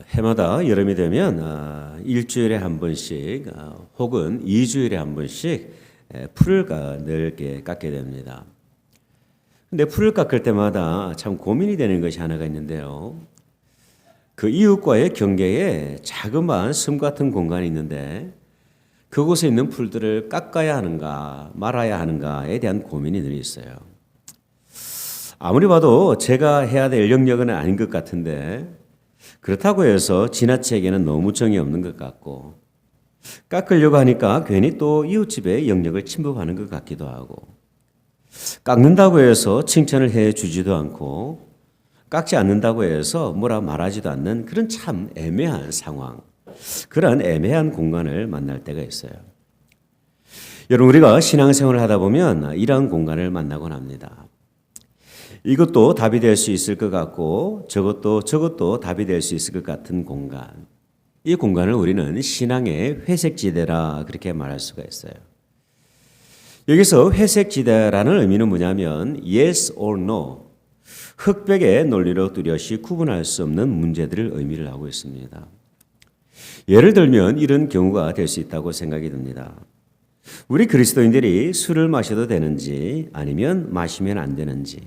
해마다 여름이 되면 일주일에 한 번씩 혹은 2주일에 한 번씩 풀을 넓게 깎게 됩니다. 근데 풀을 깎을 때마다 참 고민이 되는 것이 하나가 있는데요. 그 이웃과의 경계에 자그마한 섬 같은 공간이 있는데 그곳에 있는 풀들을 깎아야 하는가 말아야 하는가에 대한 고민이 늘 있어요. 아무리 봐도 제가 해야 될 영역은 아닌 것 같은데 그렇다고 해서 지나치게는 너무 정이 없는 것 같고 깎으려고 하니까 괜히 또 이웃집의 영역을 침범하는 것 같기도 하고 깎는다고 해서 칭찬을 해 주지도 않고 깎지 않는다고 해서 뭐라 말하지도 않는 그런 참 애매한 상황, 그런 애매한 공간을 만날 때가 있어요. 여러분, 우리가 신앙생활을 하다 보면 이러한 공간을 만나곤 합니다. 이것도 답이 될 수 있을 것 같고 저것도 답이 될 수 있을 것 같은 공간. 이 공간을 우리는 신앙의 회색지대라 그렇게 말할 수가 있어요. 여기서 회색지대라는 의미는 뭐냐면 yes or no, 흑백의 논리로 뚜렷이 구분할 수 없는 문제들을 의미를 하고 있습니다. 예를 들면 이런 경우가 될 수 있다고 생각이 듭니다. 우리 그리스도인들이 술을 마셔도 되는지 아니면 마시면 안 되는지.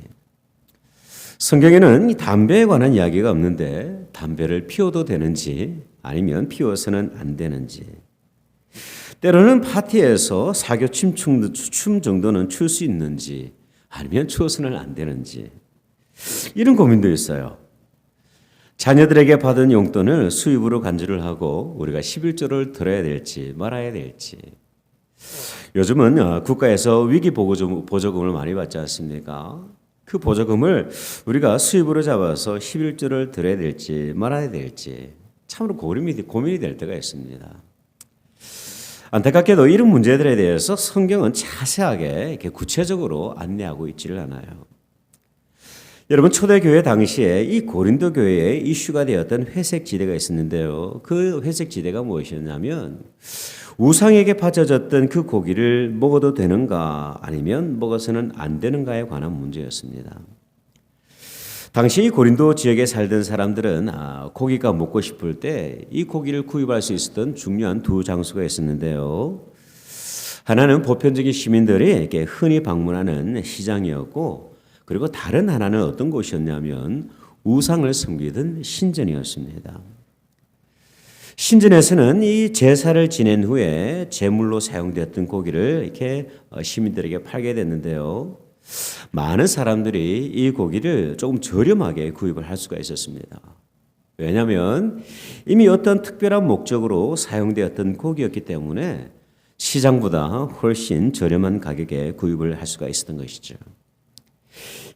성경에는 담배에 관한 이야기가 없는데 담배를 피워도 되는지 아니면 피워서는 안 되는지. 때로는 파티에서 사교춤 춤 정도는 출 수 있는지 아니면 추어서는 안 되는지. 이런 고민도 있어요. 자녀들에게 받은 용돈을 수입으로 간주를 하고 우리가 11조를 들어야 될지 말아야 될지. 요즘은 국가에서 위기 보조금을 많이 받지 않습니까? 그 보조금을 우리가 수입으로 잡아서 11조를 들어야 될지 말아야 될지 참으로 고민이 될 때가 있습니다. 안타깝게도 이런 문제들에 대해서 성경은 자세하게 이렇게 구체적으로 안내하고 있지를 않아요. 여러분, 초대교회 당시에 이 고린도 교회에 이슈가 되었던 회색 지대가 있었는데요. 그 회색 지대가 무엇이었냐면 우상에게 바쳐졌던 그 고기를 먹어도 되는가 아니면 먹어서는 안 되는가에 관한 문제였습니다. 당시 고린도 지역에 살던 사람들은 고기가 먹고 싶을 때 이 고기를 구입할 수 있었던 중요한 두 장소가 있었는데요. 하나는 보편적인 시민들이 이렇게 흔히 방문하는 시장이었고, 그리고 다른 하나는 어떤 곳이었냐면 우상을 섬기던 신전이었습니다. 신전에서는 이 제사를 지낸 후에 제물로 사용되었던 고기를 이렇게 시민들에게 팔게 됐는데요. 많은 사람들이 이 고기를 조금 저렴하게 구입을 할 수가 있었습니다. 왜냐하면 이미 어떤 특별한 목적으로 사용되었던 고기였기 때문에 시장보다 훨씬 저렴한 가격에 구입을 할 수가 있었던 것이죠.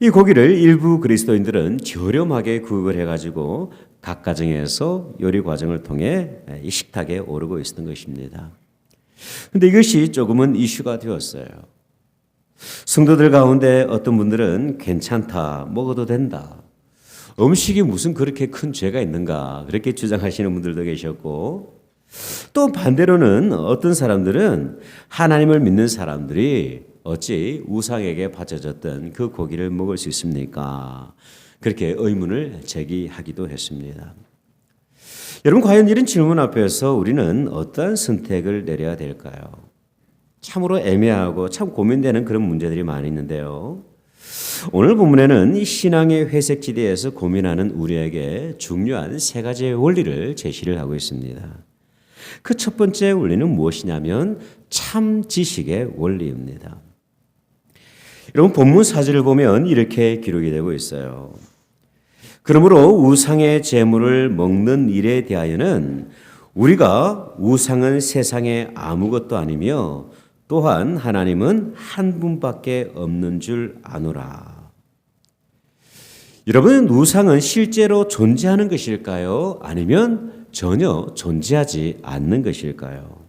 이 고기를 일부 그리스도인들은 저렴하게 구입을 해가지고 각 가정에서 요리 과정을 통해 이 식탁에 오르고 있었던 것입니다. 그런데 이것이 조금은 이슈가 되었어요. 성도들 가운데 어떤 분들은 괜찮다, 먹어도 된다, 음식이 무슨 그렇게 큰 죄가 있는가 그렇게 주장하시는 분들도 계셨고, 또 반대로는 어떤 사람들은 하나님을 믿는 사람들이 어찌 우상에게 바쳐졌던 그 고기를 먹을 수 있습니까? 그렇게 의문을 제기하기도 했습니다. 여러분, 과연 이런 질문 앞에서 우리는 어떠한 선택을 내려야 될까요? 참으로 애매하고 참 고민되는 그런 문제들이 많이 있는데요. 오늘 본문에는 이 신앙의 회색지대에서 고민하는 우리에게 중요한 세 가지의 원리를 제시를 하고 있습니다. 그 첫 번째 원리는 무엇이냐면 참 지식의 원리입니다. 여러분, 본문 4절을 보면 이렇게 기록이 되고 있어요. 그러므로 우상의 제물을 먹는 일에 대하여는 우리가 우상은 세상에 아무것도 아니며 또한 하나님은 한 분밖에 없는 줄 아노라. 여러분, 우상은 실제로 존재하는 것일까요? 아니면 전혀 존재하지 않는 것일까요?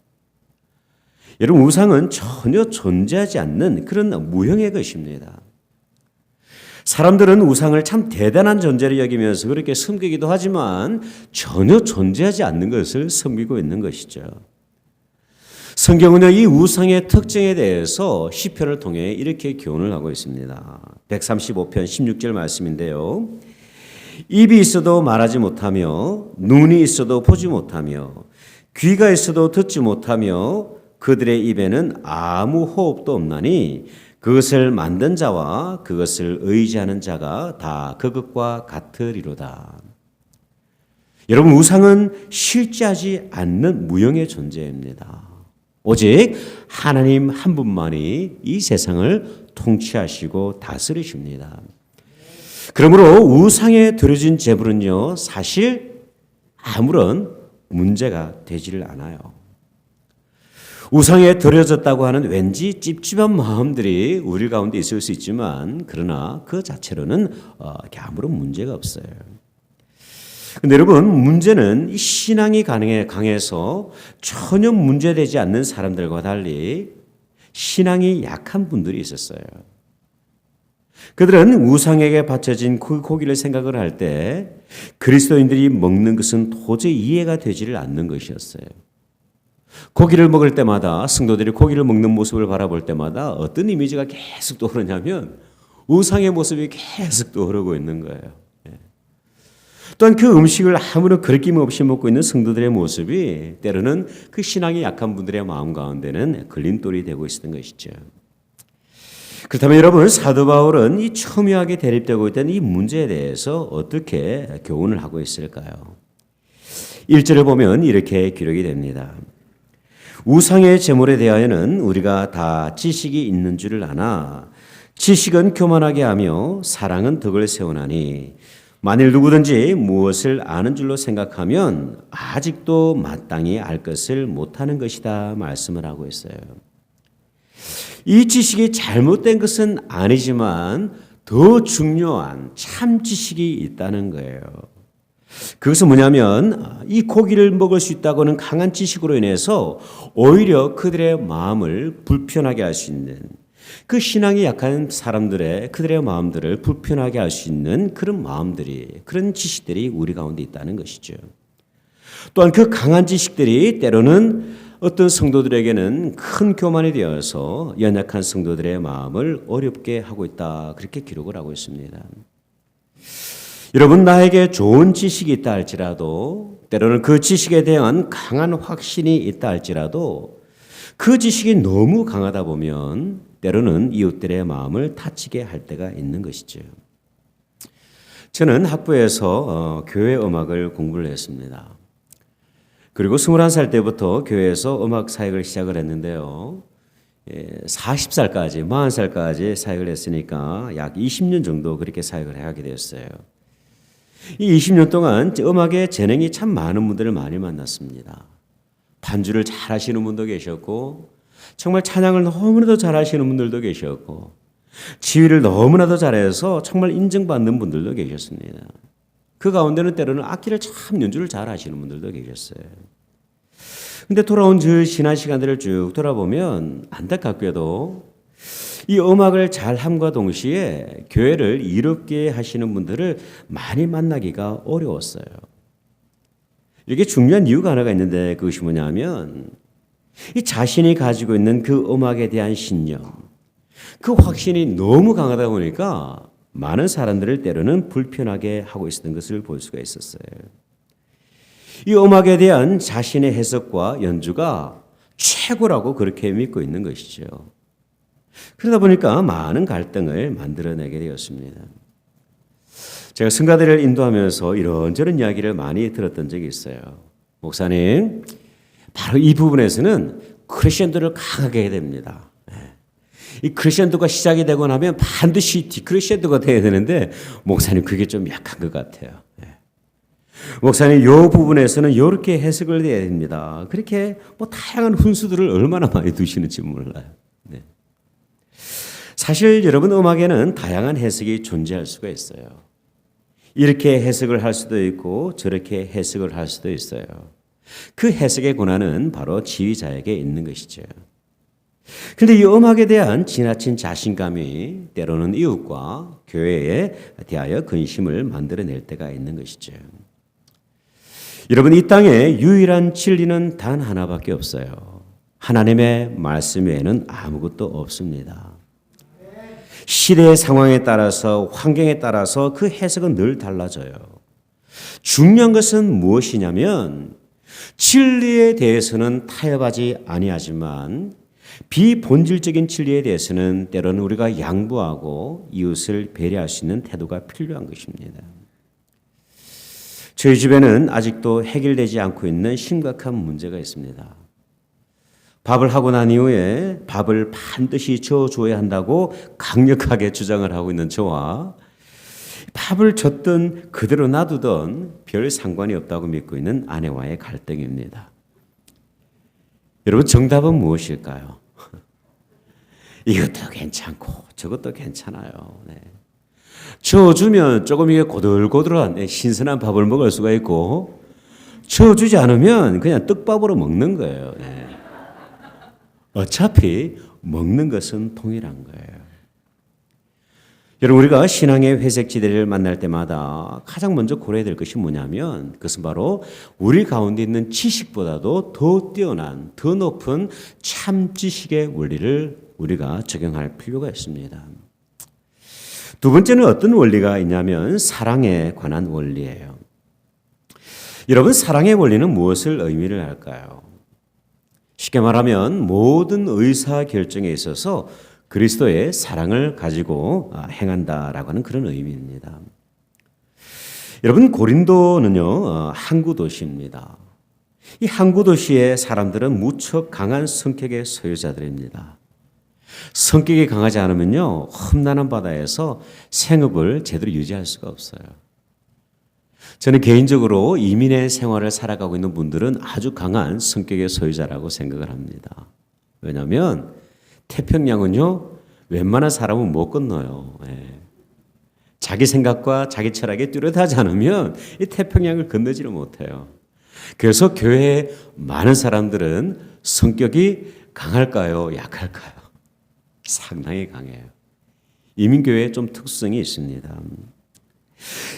여러분, 우상은 전혀 존재하지 않는 그런 무형의 것입니다. 사람들은 우상을 참 대단한 존재로 여기면서 그렇게 섬기기도 하지만 전혀 존재하지 않는 것을 섬기고 있는 것이죠. 성경은요, 이 우상의 특징에 대해서 시편을 통해 이렇게 교훈을 하고 있습니다. 135편 16절 말씀인데요. 입이 있어도 말하지 못하며 눈이 있어도 보지 못하며 귀가 있어도 듣지 못하며 그들의 입에는 아무 호흡도 없나니 그것을 만든 자와 그것을 의지하는 자가 다 그것과 같으리로다. 여러분, 우상은 실제하지 않는 무형의 존재입니다. 오직 하나님 한 분만이 이 세상을 통치하시고 다스리십니다. 그러므로 우상에 드려진 제물은요, 사실 아무런 문제가 되지를 않아요. 우상에 드려졌다고 하는 왠지 찝찝한 마음들이 우리 가운데 있을 수 있지만, 그러나 그 자체로는 아무런 문제가 없어요. 근데 여러분, 문제는 이 신앙이 강해서 전혀 문제되지 않는 사람들과 달리 신앙이 약한 분들이 있었어요. 그들은 우상에게 바쳐진 그 고기를 생각을 할 때 그리스도인들이 먹는 것은 도저히 이해가 되지를 않는 것이었어요. 고기를 먹을 때마다, 성도들이 고기를 먹는 모습을 바라볼 때마다 어떤 이미지가 계속 떠오르냐면 우상의 모습이 계속 떠오르고 있는 거예요. 또한 그 음식을 아무런 거리낌 없이 먹고 있는 성도들의 모습이 때로는 그 신앙이 약한 분들의 마음 가운데는 걸림돌이 되고 있었던 것이죠. 그렇다면 여러분, 사도 바울은 이 첨예하게 대립되고 있던 이 문제에 대해서 어떻게 교훈을 하고 있을까요? 1절을 보면 이렇게 기록이 됩니다. 우상의 제물에 대하여는 우리가 다 지식이 있는 줄을 아나 지식은 교만하게 하며 사랑은 덕을 세우나니 만일 누구든지 무엇을 아는 줄로 생각하면 아직도 마땅히 알 것을 못하는 것이다 말씀을 하고 있어요. 이 지식이 잘못된 것은 아니지만 더 중요한 참 지식이 있다는 거예요. 그것은 뭐냐면 이 고기를 먹을 수 있다고는 강한 지식으로 인해서 오히려 그들의 마음을 불편하게 할 수 있는, 그 신앙이 약한 사람들의 그들의 마음들을 불편하게 할 수 있는 그런 마음들이, 그런 지식들이 우리 가운데 있다는 것이죠. 또한 그 강한 지식들이 때로는 어떤 성도들에게는 큰 교만이 되어서 연약한 성도들의 마음을 어렵게 하고 있다, 그렇게 기록을 하고 있습니다. 여러분, 나에게 좋은 지식이 있다 할지라도, 때로는 그 지식에 대한 강한 확신이 있다 할지라도 그 지식이 너무 강하다 보면 때로는 이웃들의 마음을 다치게 할 때가 있는 것이죠. 저는 학부에서 교회 음악을 공부를 했습니다. 그리고 21살 때부터 교회에서 음악 사역을 시작을 했는데요. 40살까지, 40살까지 사역을 했으니까 약 20년 정도 그렇게 사역을 하게 되었어요. 이 20년 동안 음악에 재능이 참 많은 분들을 많이 만났습니다. 반주를 잘 하시는 분도 계셨고, 정말 찬양을 너무나도 잘 하시는 분들도 계셨고, 지휘를 너무나도 잘해서 정말 인정받는 분들도 계셨습니다. 그 가운데는 때로는 악기를 참 연주를 잘 하시는 분들도 계셨어요. 근데 돌아온 저 지난 시간들을 쭉 돌아보면 안타깝게도 이 음악을 잘함과 동시에 교회를 이롭게 하시는 분들을 많이 만나기가 어려웠어요. 이게 중요한 이유가 하나가 있는데 그것이 뭐냐면 이 자신이 가지고 있는 그 음악에 대한 신념, 그 확신이 너무 강하다 보니까 많은 사람들을 때로는 불편하게 하고 있었던 것을 볼 수가 있었어요. 이 음악에 대한 자신의 해석과 연주가 최고라고 그렇게 믿고 있는 것이죠. 그러다 보니까 많은 갈등을 만들어내게 되었습니다. 제가 성가대를 인도하면서 이런저런 이야기를 많이 들었던 적이 있어요. 목사님, 바로 이 부분에서는 크레션도를 강하게 해야 됩니다. 이 크레션도가 시작이 되고 나면 반드시 디크레션도가 돼야 되는데 목사님 그게 좀 약한 것 같아요. 목사님 이 부분에서는 이렇게 해석을 해야 됩니다. 그렇게 다양한 훈수들을 얼마나 많이 두시는지 몰라요. 네. 사실 여러분, 음악에는 다양한 해석이 존재할 수가 있어요. 이렇게 해석을 할 수도 있고 저렇게 해석을 할 수도 있어요. 그 해석의 권한은 바로 지휘자에게 있는 것이죠. 그런데 이 음악에 대한 지나친 자신감이 때로는 이웃과 교회에 대하여 근심을 만들어낼 때가 있는 것이죠. 여러분, 이 땅에 유일한 진리는 단 하나밖에 없어요. 하나님의 말씀 외에는 아무것도 없습니다. 시대의 상황에 따라서 환경에 따라서 그 해석은 늘 달라져요. 중요한 것은 무엇이냐면 진리에 대해서는 타협하지 아니하지만 비본질적인 진리에 대해서는 때로는 우리가 양보하고 이웃을 배려할 수 있는 태도가 필요한 것입니다. 저희 집에는 아직도 해결되지 않고 있는 심각한 문제가 있습니다. 밥을 하고 난 이후에 밥을 반드시 저어줘야 한다고 강력하게 주장을 하고 있는 저와 밥을 줬든 그대로 놔두든 별 상관이 없다고 믿고 있는 아내와의 갈등입니다. 여러분, 정답은 무엇일까요? 이것도 괜찮고 저것도 괜찮아요. 네. 저어주면 조금 이게 고들고들한 신선한 밥을 먹을 수가 있고, 저어주지 않으면 그냥 떡밥으로 먹는 거예요. 네. 어차피 먹는 것은 동일한 거예요. 여러분, 우리가 신앙의 회색지대를 만날 때마다 가장 먼저 고려해야 될 것이 뭐냐면 그것은 바로 우리 가운데 있는 지식보다도 더 뛰어난, 더 높은 참 지식의 원리를 우리가 적용할 필요가 있습니다. 두 번째는 어떤 원리가 있냐면 사랑에 관한 원리예요. 여러분, 사랑의 원리는 무엇을 의미를 할까요? 쉽게 말하면 모든 의사결정에 있어서 그리스도의 사랑을 가지고 행한다라고 하는 그런 의미입니다. 여러분, 고린도는요, 항구 도시입니다. 이 항구 도시의 사람들은 무척 강한 성격의 소유자들입니다. 성격이 강하지 않으면요, 험난한 바다에서 생업을 제대로 유지할 수가 없어요. 저는 개인적으로 이민의 생활을 살아가고 있는 분들은 아주 강한 성격의 소유자라고 생각을 합니다. 왜냐하면 태평양은요, 웬만한 사람은 못 건너요. 예. 자기 생각과 자기 철학에 뚜렷하지 않으면 이 태평양을 건너지를 못해요. 그래서 교회에 많은 사람들은 성격이 강할까요? 약할까요? 상당히 강해요. 이민교회에 좀 특성이 있습니다.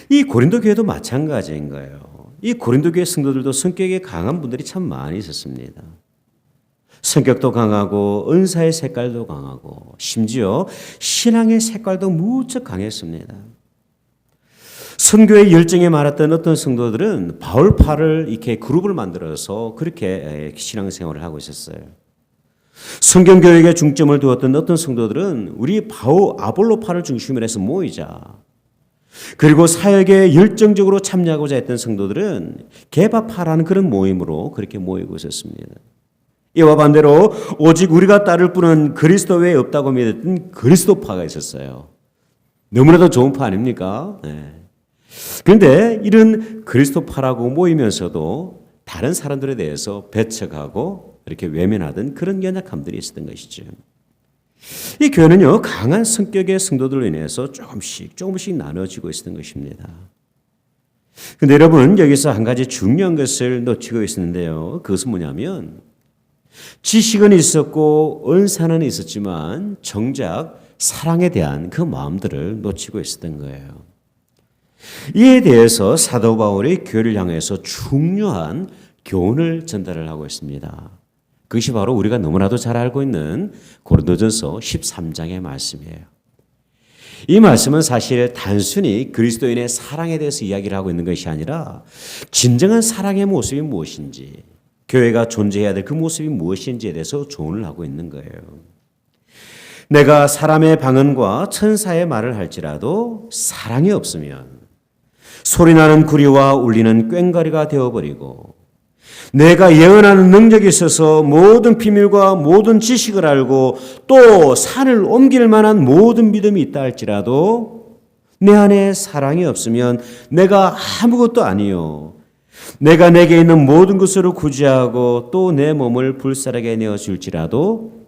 이 고린도 교회도 마찬가지인 거예요. 이 고린도 교회 성도들도 성격이 강한 분들이 참 많이 있었습니다. 성격도 강하고 은사의 색깔도 강하고 심지어 신앙의 색깔도 무척 강했습니다. 선교의 열정에 많았던 어떤 성도들은 바울파를 이렇게 그룹을 만들어서 그렇게 신앙생활을 하고 있었어요. 성경교육에 중점을 두었던 어떤 성도들은 우리 아볼로파를 중심으로 해서 모이자. 그리고 사역에 열정적으로 참여하고자 했던 성도들은 개바파라는 그런 모임으로 그렇게 모이고 있었습니다. 이와 반대로 오직 우리가 따를 뿐은 그리스도 외에 없다고 믿었던 그리스도파가 있었어요. 너무나도 좋은 파 아닙니까? 네. 그런데 이런 그리스도파라고 모이면서도 다른 사람들에 대해서 배척하고 이렇게 외면하던 그런 연약함들이 있었던 것이죠. 이 교회는요, 강한 성격의 성도들로 인해서 조금씩 나눠지고 있었던 것입니다. 그런데 여러분, 여기서 한 가지 중요한 것을 놓치고 있었는데요. 그것은 뭐냐면 지식은 있었고 은사는 있었지만 정작 사랑에 대한 그 마음들을 놓치고 있었던 거예요. 이에 대해서 사도 바울이 교회를 향해서 중요한 교훈을 전달을 하고 있습니다. 그것이 바로 우리가 너무나도 잘 알고 있는 고린도전서 13장의 말씀이에요. 이 말씀은 사실 단순히 그리스도인의 사랑에 대해서 이야기를 하고 있는 것이 아니라 진정한 사랑의 모습이 무엇인지, 교회가 존재해야 될 그 모습이 무엇인지에 대해서 조언을 하고 있는 거예요. 내가 사람의 방언과 천사의 말을 할지라도 사랑이 없으면 소리나는 구리와 울리는 꽹과리가 되어버리고, 내가 예언하는 능력이 있어서 모든 비밀과 모든 지식을 알고 또 산을 옮길 만한 모든 믿음이 있다 할지라도 내 안에 사랑이 없으면 내가 아무것도 아니요, 내가 내게 있는 모든 것으로 구제하고 또 내 몸을 불사르게 내어줄지라도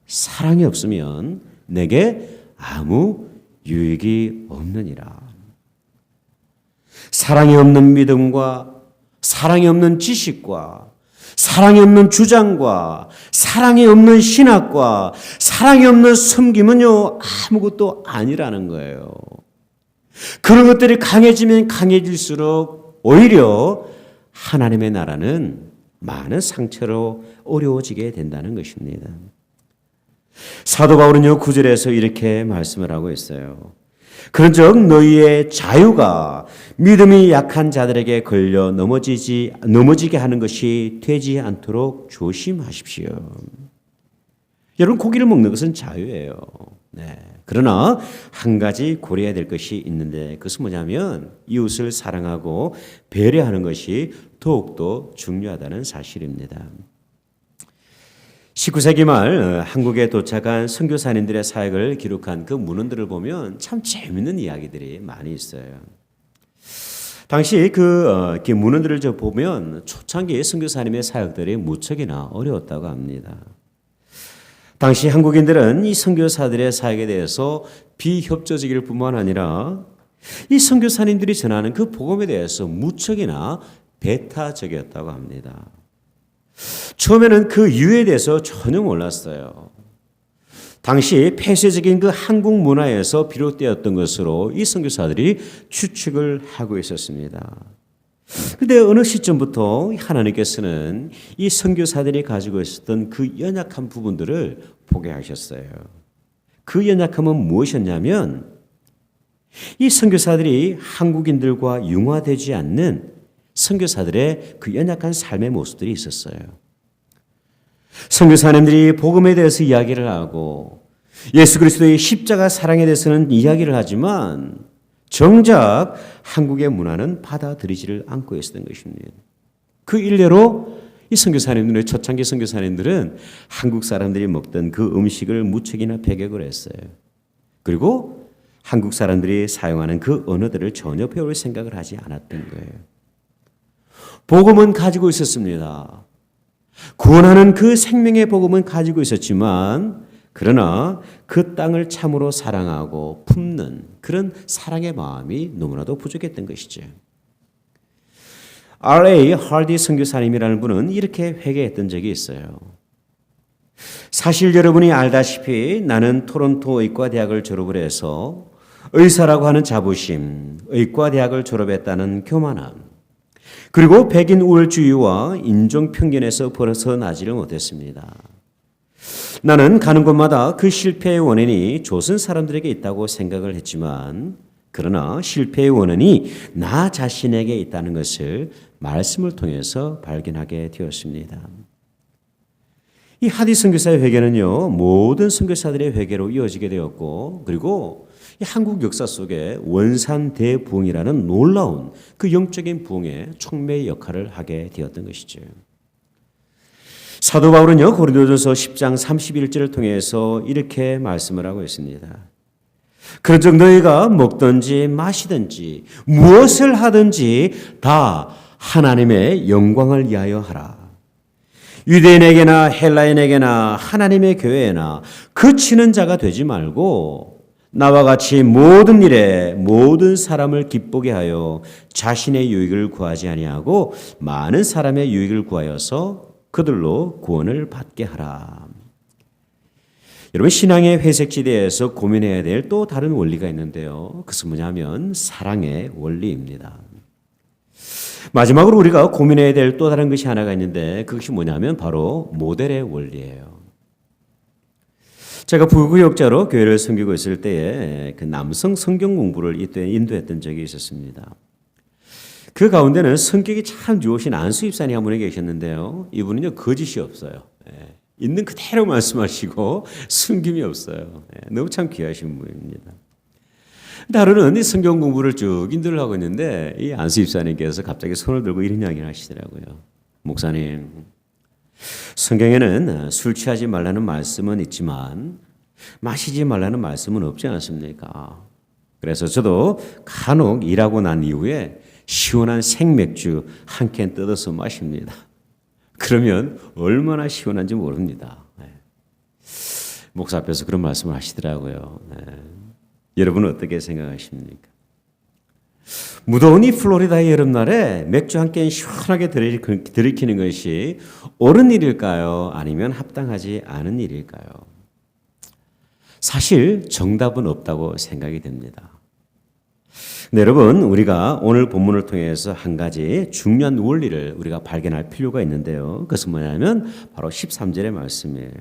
사랑이 없으면 내게 아무 유익이 없느니라. 사랑이 없는 믿음과 사랑이 없는 지식과 사랑이 없는 주장과 사랑이 없는 신학과 사랑이 없는 섬김은요, 아무것도 아니라는 거예요. 그런 것들이 강해지면 강해질수록 오히려 하나님의 나라는 많은 상처로 어려워지게 된다는 것입니다. 사도 바울은요 9절에서 이렇게 말씀을 하고 있어요. 그런즉 너희의 자유가 믿음이 약한 자들에게 걸려 넘어지게 하는 것이 되지 않도록 조심하십시오. 여러분, 고기를 먹는 것은 자유예요. 네. 그러나 한 가지 고려해야 될 것이 있는데 그것은 뭐냐면 이웃을 사랑하고 배려하는 것이 더욱더 중요하다는 사실입니다. 19세기 말 한국에 도착한 선교사님들의 사역을 기록한 그 문헌들을 보면 참 재밌는 이야기들이 많이 있어요. 당시 그 문헌들을 보면 초창기 선교사님의 사역들이 무척이나 어려웠다고 합니다. 당시 한국인들은 이 선교사들의 사역에 대해서 비협조적일 뿐만 아니라 이 선교사님들이 전하는 그 복음에 대해서 무척이나 배타적이었다고 합니다. 처음에는 그 이유에 대해서 전혀 몰랐어요. 당시 폐쇄적인 그 한국 문화에서 비롯되었던 것으로 이 선교사들이 추측을 하고 있었습니다. 그런데 어느 시점부터 하나님께서는 이 선교사들이 가지고 있었던 그 연약한 부분들을 보게 하셨어요. 그 연약함은 무엇이었냐면 이 선교사들이 한국인들과 융화되지 않는 선교사들의 그 연약한 삶의 모습들이 있었어요. 선교사님들이 복음에 대해서 이야기를 하고 예수 그리스도의 십자가 사랑에 대해서는 이야기를 하지만 정작 한국의 문화는 받아들이지를 않고 있었던 것입니다. 그 일례로 이 선교사님들의 초창기 선교사님들은 한국 사람들이 먹던 그 음식을 무척이나 배격을 했어요. 그리고 한국 사람들이 사용하는 그 언어들을 전혀 배울 생각을 하지 않았던 거예요. 복음은 가지고 있었습니다. 구원하는 그 생명의 복음은 가지고 있었지만 그러나 그 땅을 참으로 사랑하고 품는 그런 사랑의 마음이 너무나도 부족했던 것이죠. R.A. 할디 선교사님이라는 분은 이렇게 회개했던 적이 있어요. 사실 여러분이 알다시피 나는 토론토 의과대학을 졸업을 해서 의사라고 하는 자부심, 의과대학을 졸업했다는 교만함, 그리고 백인 우월주의와 인종 편견에서 벗어나지를 못했습니다. 나는 가는 곳마다 그 실패의 원인이 조선 사람들에게 있다고 생각을 했지만 그러나 실패의 원인이 나 자신에게 있다는 것을 말씀을 통해서 발견하게 되었습니다. 이 하디 선교사의 회개는요 모든 선교사들의 회개로 이어지게 되었고 그리고 이 한국 역사 속에 원산대부흥이라는 놀라운 그 영적인 부흥의 촉매의 역할을 하게 되었던 것이죠. 사도 바울은요 고린도전서 10장 31절을 통해서 이렇게 말씀을 하고 있습니다. 그런즉 너희가 먹든지 마시든지 무엇을 하든지 다 하나님의 영광을 위하여 하라. 유대인에게나 헬라인에게나 하나님의 교회에나 그치는 자가 되지 말고 나와 같이 모든 일에 모든 사람을 기쁘게 하여 자신의 유익을 구하지 아니하고 많은 사람의 유익을 구하여서 그들로 구원을 받게 하라. 여러분 신앙의 회색지대에서 고민해야 될 또 다른 원리가 있는데요. 그것은 뭐냐면 사랑의 원리입니다. 마지막으로 우리가 고민해야 될 또 다른 것이 하나가 있는데 그것이 뭐냐면 바로 모델의 원리예요. 제가 부교육자로 교회를 섬기고 있을 때에 그 남성 성경 공부를 이때 인도했던 적이 있었습니다. 그 가운데는 성격이 참 좋으신 안수 집사님 한 분이 계셨는데요. 이분은요 거짓이 없어요. 있는 그대로 말씀하시고 숨김이 없어요. 너무 참 귀하신 분입니다. 하루는 이 성경 공부를 쭉 인도를 하고 있는데 이 안수 집사님께서 갑자기 손을 들고 이런 이야기를 하시더라고요. 목사님, 성경에는 술 취하지 말라는 말씀은 있지만 마시지 말라는 말씀은 없지 않습니까? 그래서 저도 간혹 일하고 난 이후에 시원한 생맥주 한 캔 뜯어서 마십니다. 그러면 얼마나 시원한지 모릅니다. 목사 앞에서 그런 말씀을 하시더라고요. 여러분은 어떻게 생각하십니까? 무더운 이 플로리다의 여름날에 맥주 한 캔 시원하게 들이키는 것이 옳은 일일까요? 아니면 합당하지 않은 일일까요? 사실 정답은 없다고 생각이 됩니다. 네, 여러분 우리가 오늘 본문을 통해서 한 가지 중요한 원리를 우리가 발견할 필요가 있는데요. 그것은 뭐냐면 바로 13절의 말씀이에요.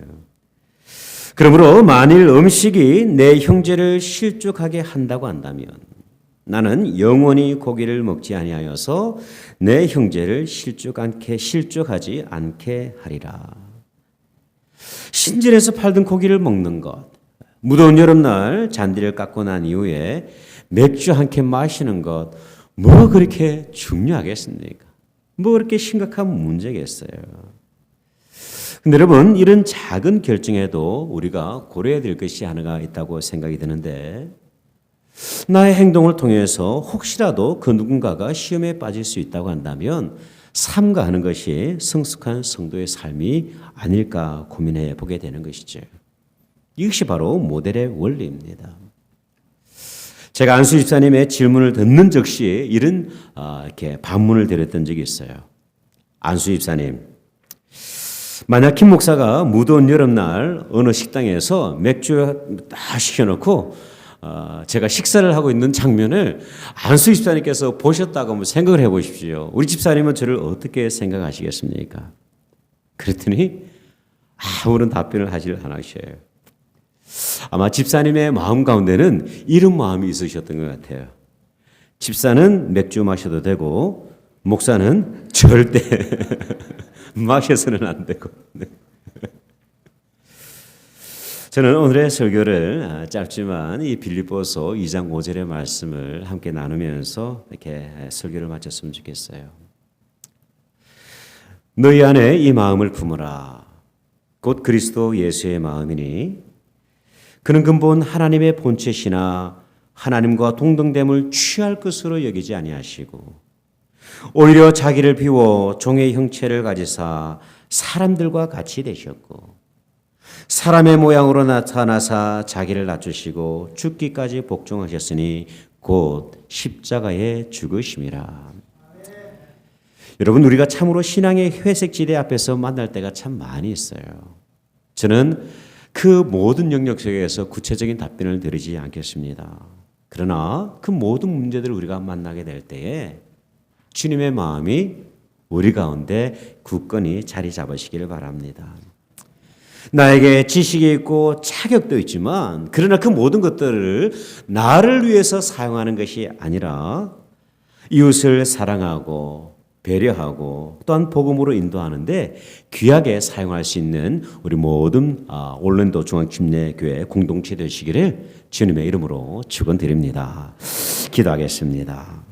그러므로 만일 음식이 내 형제를 실족하게 한다고 한다면 나는 영원히 고기를 먹지 아니하여서 내 형제를 실족하지 않게 하리라. 신전에서 팔던 고기를 먹는 것, 무더운 여름날 잔디를 깎고 난 이후에 맥주 한 캔 마시는 것, 뭐 그렇게 중요하겠습니까? 뭐 그렇게 심각한 문제겠어요. 근데 여러분, 이런 작은 결정에도 우리가 고려해야 될 것이 하나가 있다고 생각이 드는데, 나의 행동을 통해서 혹시라도 그 누군가가 시험에 빠질 수 있다고 한다면 삼가하는 것이 성숙한 성도의 삶이 아닐까 고민해 보게 되는 것이죠. 이것이 바로 모델의 원리입니다. 제가 안수 집사님의 질문을 듣는 즉시 이런 이렇게 반문을 드렸던 적이 있어요. 안수 집사님, 만약 김 목사가 무더운 여름날 어느 식당에서 맥주 딱 시켜놓고 제가 식사를 하고 있는 장면을 안수 집사님께서 보셨다고 한번 생각을 해보십시오. 우리 집사님은 저를 어떻게 생각하시겠습니까? 그랬더니 아무런 답변을 하질 않으셔요. 아마 집사님의 마음 가운데는 이런 마음이 있으셨던 것 같아요. 집사는 맥주 마셔도 되고 목사는 절대 마셔서는 안 되고. 저는 오늘의 설교를 짧지만 이 빌립보서 2장 5절의 말씀을 함께 나누면서 이렇게 설교를 마쳤으면 좋겠어요. 너희 안에 이 마음을 품으라. 곧 그리스도 예수의 마음이니 그는 근본 하나님의 본체시나 하나님과 동등됨을 취할 것으로 여기지 아니하시고 오히려 자기를 비워 종의 형체를 가지사 사람들과 같이 되셨고 사람의 모양으로 나타나사 자기를 낮추시고 죽기까지 복종하셨으니 곧 십자가에 죽으심이라. 여러분, 우리가 참으로 신앙의 회색지대 앞에서 만날 때가 참 많이 있어요. 저는 그 모든 영역 속에서 구체적인 답변을 드리지 않겠습니다. 그러나 그 모든 문제들을 우리가 만나게 될 때에 주님의 마음이 우리 가운데 굳건히 자리 잡으시기를 바랍니다. 나에게 지식이 있고 자격도 있지만 그러나 그 모든 것들을 나를 위해서 사용하는 것이 아니라 이웃을 사랑하고 배려하고 또한 복음으로 인도하는데 귀하게 사용할 수 있는 우리 모든 올랜도 중앙침례교회 공동체 되시기를 주님의 이름으로 축원드립니다. 기도하겠습니다.